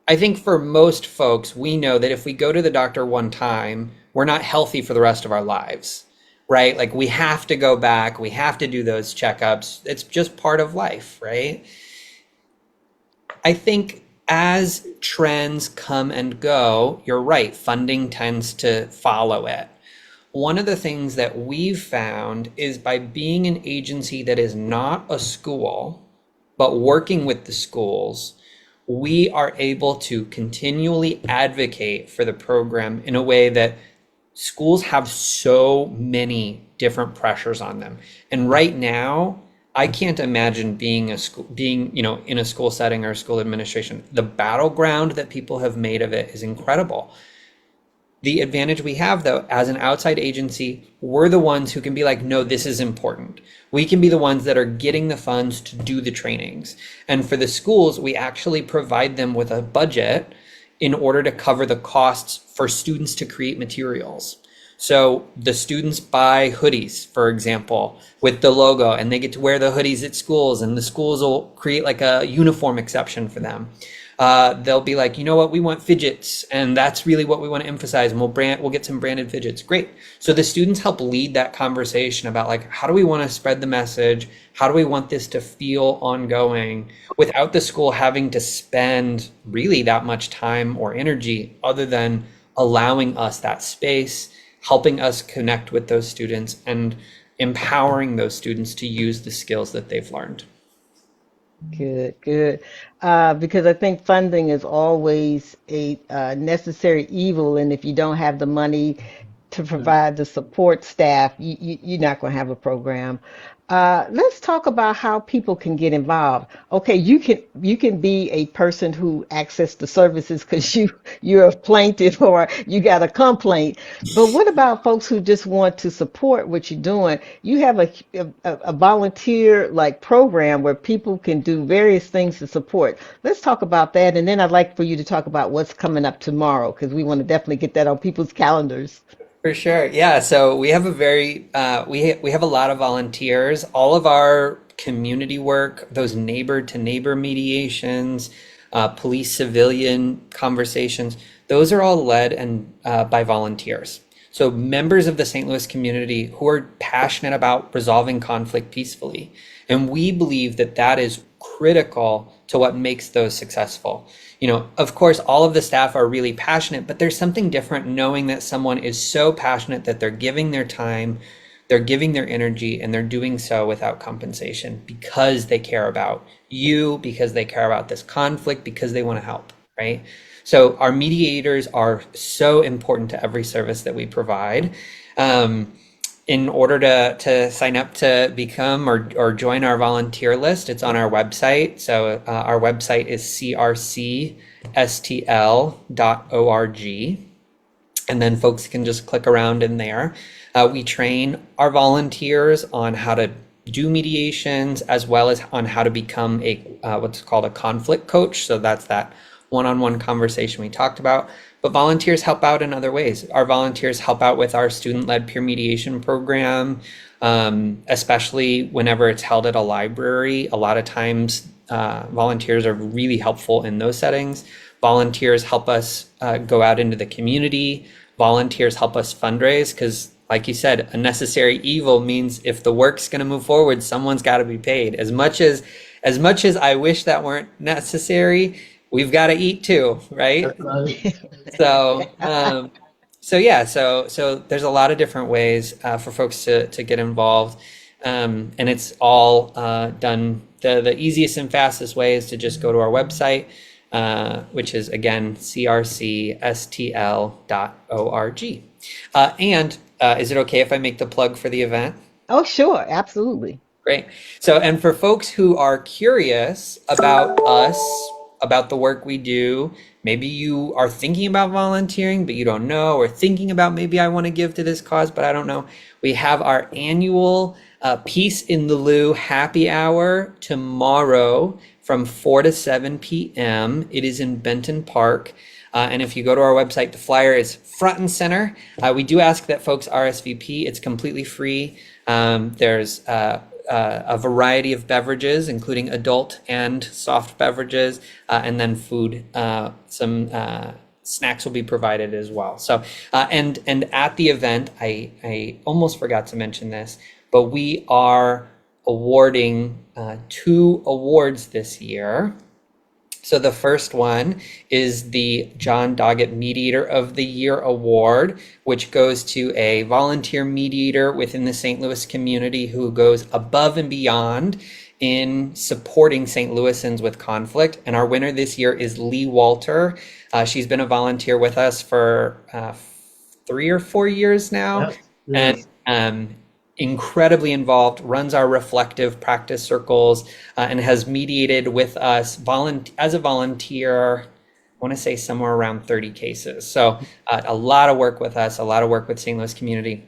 I think for most folks, we know that if we go to the doctor one time, we're not healthy for the rest of our lives, right? Like we have to go back, we have to do those checkups. It's just part of life, right? I think as trends come and go, you're right, funding tends to follow it. One of the things that we've found is by being an agency that is not a school, but working with the schools, we are able to continually advocate for the program in a way that schools have so many different pressures on them. And right now, I can't imagine being, in a school setting or school administration. The battleground that people have made of it is incredible. The advantage we have, though, as an outside agency, we're the ones who can be like, no, this is important. We can be the ones that are getting the funds to do the trainings. And for the schools, we actually provide them with a budget in order to cover the costs for students to create materials. So the students buy hoodies, for example, with the logo, and they get to wear the hoodies at schools, and the schools will create like a uniform exception for them. They'll be like, you know what, we want fidgets, and that's really what we want to emphasize, and we'll get some branded fidgets. Great. So the students help lead that conversation about like, how do we want to spread the message? How do we want this to feel ongoing without the school having to spend really that much time or energy, other than allowing us that space, helping us connect with those students, and empowering those students to use the skills that they've learned.
Good, good. Because I think funding is always a necessary evil, and if you don't have the money to provide the support staff, you're not going to have a program. Let's talk about how people can get involved. Okay, you can be a person who access the services because you're a plaintiff or you got a complaint. But what about folks who just want to support what you're doing? You have a volunteer like program where people can do various things to support. Let's talk about that, and then I'd like for you to talk about what's coming up tomorrow because we want to definitely get that on people's calendars.
For sure. Yeah. So we have a very we have a lot of volunteers. All of our community work, those neighbor to neighbor mediations, police civilian conversations, those are all led and by volunteers. So members of the St. Louis community who are passionate about resolving conflict peacefully. And we believe that that is critical to what makes those successful. Of course, all of the staff are really passionate, but there's something different knowing that someone is so passionate that they're giving their time, they're giving their energy, and they're doing so without compensation because they care about you, because they care about this conflict, because they want to help. right? So our mediators are so important to every service that we provide. Um, in order to sign up to become or join our volunteer list, it's on our website. So our website is crcstl.org. And then folks can just click around in there. We train our volunteers on how to do mediations, as well as on how to become a what's called a conflict coach. So that's that one-on-one conversation we talked about. But volunteers help out in other ways. Our volunteers help out with our student-led peer mediation program, especially whenever it's held at a library. A lot of times, volunteers are really helpful in those settings. Volunteers help us go out into the community. Volunteers help us fundraise because, like you said, a necessary evil means if the work's going to move forward, someone's got to be paid. As much as I wish that weren't necessary, we've got to eat too, right?
That's right.
So, so there's a lot of different ways for folks to get involved, and it's all done. The easiest and fastest way is to just go to our website, which is again crcstl.org. And is it okay if I make the plug for the event?
Oh, sure, absolutely.
Great. So, and for folks who are curious about us, about the work we do, maybe you are thinking about volunteering, but you don't know, or thinking about maybe I want to give to this cause, but I don't know. We have our annual Peace in the Lou happy hour tomorrow from 4 to 7 p.m. It is in Benton Park. And if you go to our website, the flyer is front and center. We do ask that folks RSVP. It's completely free. There's a variety of beverages, including adult and soft beverages, and then food. Some snacks will be provided as well. So, and at the event, I almost forgot to mention this, but we are awarding 2 awards this year. So the first one is the John Doggett Mediator of the Year Award, which goes to a volunteer mediator within the St. Louis community who goes above and beyond in supporting St. Louisans with conflict. And our winner this year is Lee Walter. She's been a volunteer with us for 3 or 4 years now.
Yes.
And incredibly involved, runs our reflective practice circles, and has mediated with us as a volunteer, I want to say somewhere around 30 cases. So a lot of work with us, a lot of work with St. Louis community.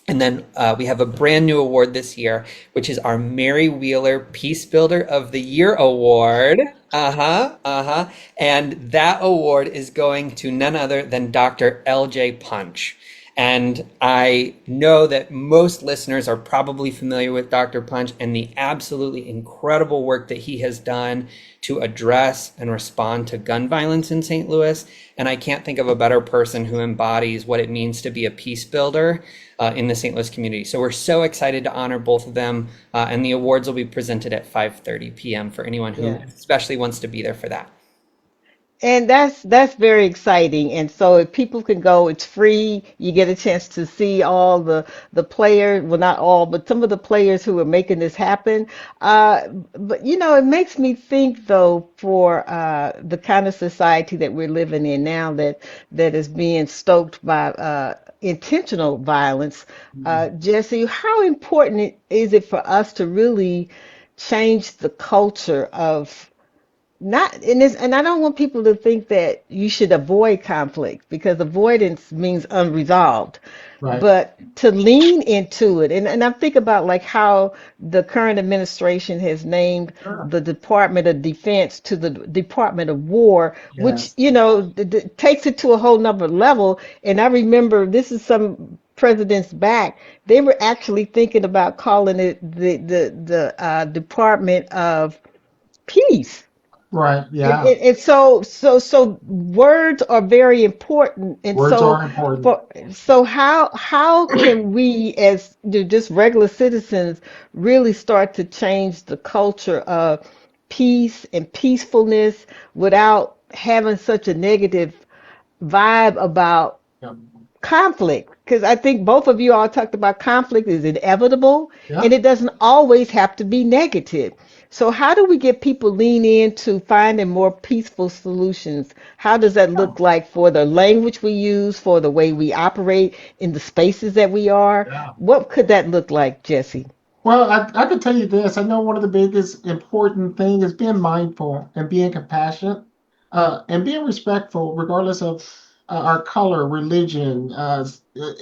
And then we have a brand new award this year, which is our Mary Wheeler Peace Builder of the Year Award. And that award is going to none other than Dr. L.J. Punch. And I know that most listeners are probably familiar with Dr. Punch and the absolutely incredible work that he has done to address and respond to gun violence in St. Louis. And I can't think of a better person who embodies what it means to be a peace builder in the St. Louis community. So we're so excited to honor both of them. And the awards will be presented at 5:30 p.m. for anyone who especially wants to be there for that.
And that's very exciting. And so if people can go, it's free. You get a chance to see all the players, well, not all, but some of the players who are making this happen. But it makes me think though, for the kind of society that we're living in now, that is being stoked by intentional violence. Jesse, how important is it for us to really change the culture of not in this, and I don't want people to think that you should avoid conflict because avoidance means unresolved,
Right.
but to lean into it. And I think about like how the current administration has named
Sure.
the Department of Defense to the Department of War, which,
Yes.
takes it to a whole nother level. And I remember this is some presidents back, they were actually thinking about calling it the Department of Peace.
Right.
And,
Yeah.
and, and so words are very important. And
Words
so
are important.
how can we as just regular citizens really start to change the culture of peace and peacefulness without having such a negative vibe about
Yep.
conflict? Because I think both of you all talked about conflict is inevitable
Yeah.
and it doesn't always have to be negative. So how do we get people lean into finding more peaceful solutions? How does that look like for the language we use, for the way we operate in the spaces that we are? What could that look like, Jesse?
Well, I could tell you this. I know one of the biggest important things is being mindful and being compassionate, and being respectful, regardless of our color, religion,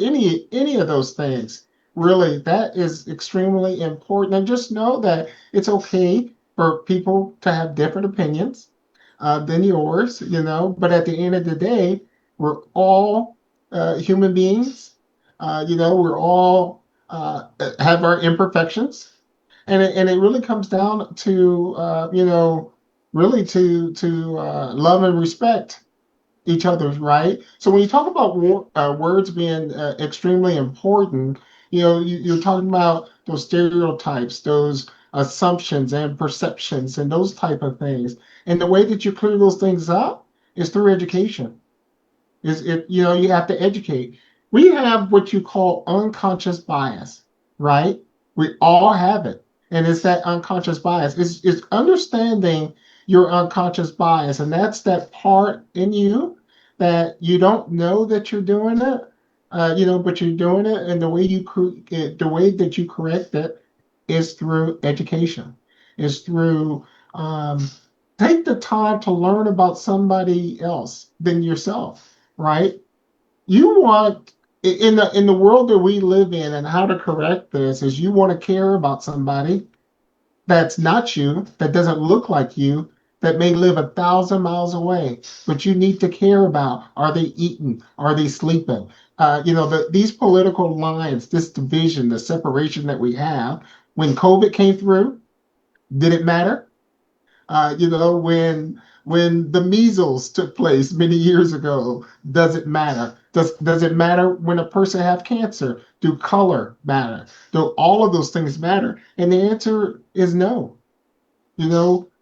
any of those things. Really, that is extremely important. And just know that it's okay for people to have different opinions than yours, But at the end of the day, we're all human beings. We're all have our imperfections, and it really comes down to really to love and respect each other's right. So when you talk about words being extremely important, you're talking about those stereotypes, those assumptions and perceptions, and those type of things. And the way that you clear those things up is through education. Is it you have to educate. We have what you call unconscious bias, right? We all have it, and it's that unconscious bias. It's understanding your unconscious bias, and that's that part in you that you don't know that you're doing it, but you're doing it, and the way that you correct it is through education, is through take the time to learn about somebody else than yourself, right? You want in the world that we live in, and how to correct this is you want to care about somebody that's not you, that doesn't look like you, that may live 1,000 miles away, but you need to care about, are they eating? Are they sleeping? These political lines, this division, the separation that we have, when COVID came through, did it matter? When the measles took place many years ago, does it matter? Does it matter when a person have cancer? Do color matter? Do all of those things matter? And the answer is no.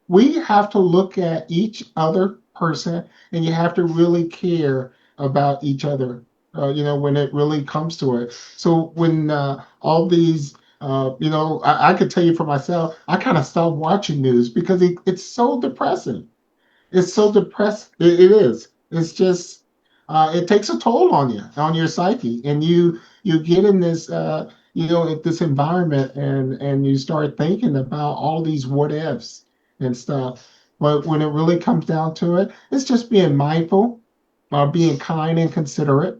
We have to look at each other person, and you have to really care about each other. When it really comes to it. So when all these, I could tell you for myself, I kind of stopped watching news because it's so depressing. It's so depressing. It is. It's just it takes a toll on you, on your psyche, and you get in this this environment, and you start thinking about all these what ifs and stuff. But when it really comes down to it, it's just being mindful, being kind and considerate,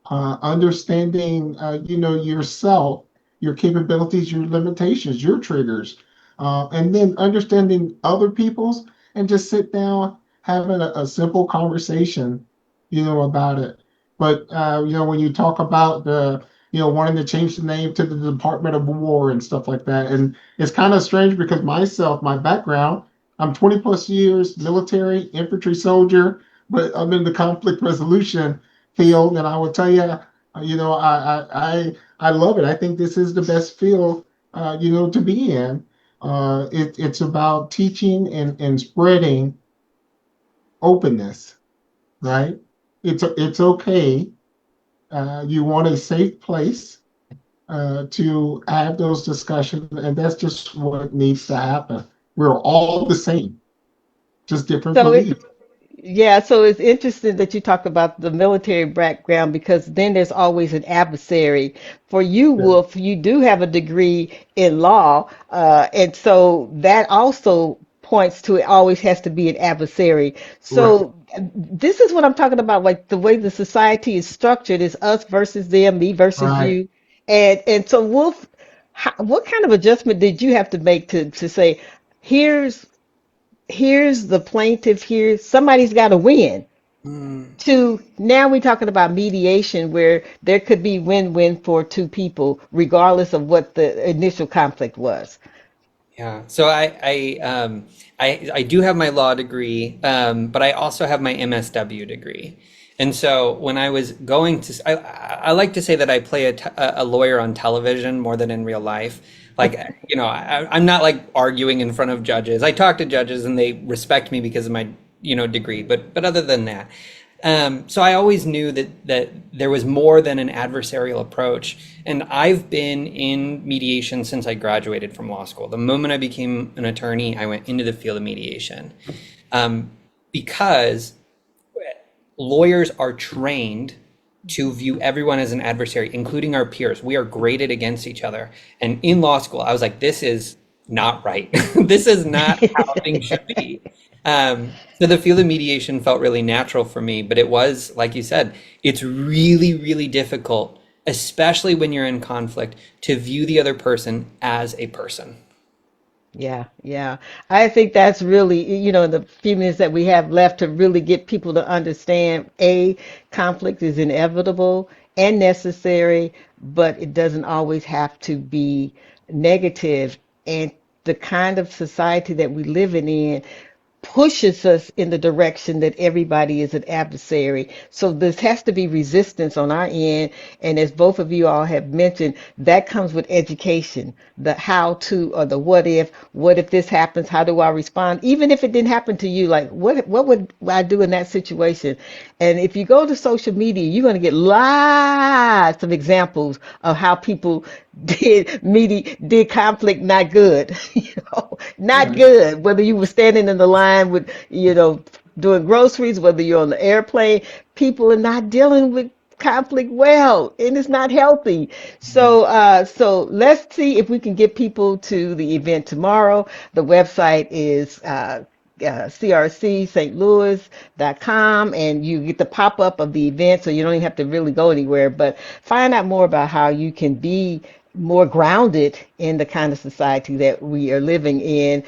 understanding yourself, your capabilities, your limitations, your triggers, and then understanding other people's, and just sit down having a simple conversation about it. But when you talk about the wanting to change the name to the Department of War and stuff like that, and it's kind of strange because my background, I'm 20 plus years military infantry soldier, but I'm in the conflict resolution field, and I will tell you, I love it. I think this is the best field, to be in. It's about teaching and spreading openness, right? It's okay. You want a safe place to have those discussions, and that's just what needs to happen. We're all the same, just different
So it,
beliefs,
Yeah, so it's interesting that you talk about the military background because then there's always an adversary. For you,
yeah,
Wolf, you do have a degree in law, and so that also points to it always has to be an adversary.
right,
So this is what I'm talking about, like the way the society is structured is us versus them, me versus
right.
you. And so Wolf, what kind of adjustment did you have to make to say, here's here's the plaintiff, here somebody's got to win,
Mm,
to now we're talking about mediation where there could be win-win for two people regardless of what the initial conflict was.
yeah. So I do have my law degree, but I also have my MSW degree. And so when I was going to, I like to say that I play a lawyer on television more than in real life. Like, I'm not like arguing in front of judges. I talk to judges and they respect me because of my, degree. But other than that, So I always knew that there was more than an adversarial approach. And I've been in mediation since I graduated from law school. The moment I became an attorney, I went into the field of mediation, because lawyers are trained to view everyone as an adversary, including our peers. We are graded against each other. And in law school, I was like, this is not right. This is not how things should be. So the field of mediation felt really natural for me, but it was, like you said, it's really, really difficult, especially when you're in conflict, to view the other person as a person.
Yeah, yeah. I think that's really, in the few minutes that we have left to really get people to understand, conflict is inevitable and necessary, but it doesn't always have to be negative. And the kind of society that we live in pushes us in the direction that everybody is an adversary. So this has to be resistance on our end. And as both of you all have mentioned, that comes with education, the how to or the what if this happens, how do I respond? Even if it didn't happen to you, like what would I do in that situation? And if you go to social media, you're going to get lots of examples of how people did conflict not good, not good. Whether you were standing in the line with, doing groceries, whether you're on the airplane, people are not dealing with conflict well, and it's not healthy. So let's see if we can get people to the event tomorrow. The website is crcstlouis.com, and you get the pop-up of the event, so you don't even have to really go anywhere, but find out more about how you can be more grounded in the kind of society that we are living in,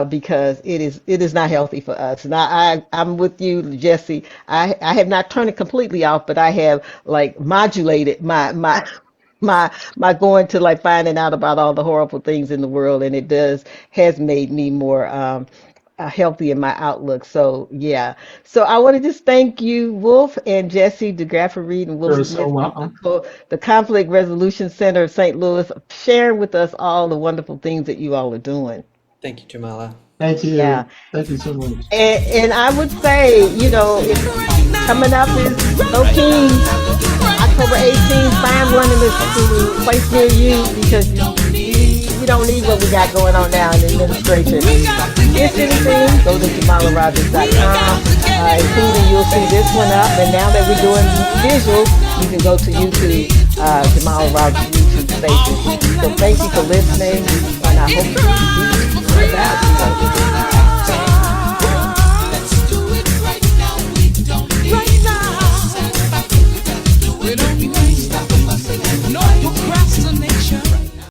because it is not healthy for us. And I'm with you, Jesse. I have not turned it completely off, but I have like modulated my going to like finding out about all the horrible things in the world, and has made me more healthy in my outlook. So yeah. So I want to just thank you, Wolf and Jesse DeGraftenreed and Wolf
You're
Smith
so
from
welcome.
the Conflict Resolution Center of St. Louis, sharing with us all the wonderful things that you all are doing.
Thank you, Jamala.
Thank
Yeah.
you. Thank you so much.
And I would say, if coming up is No Kings, October 18th, find one in the place near you, because you don't need what we got going on now in the administration. If anything, go to JamalaRogers.com, including you'll see this one up. And now that we're doing visuals, you can go to YouTube, Jamala Rogers YouTube station. So thank you for listening, and I hope you see you about.
Let's do it right now. We don't need
Right now.
we don't need stop fussing and
No procrastination.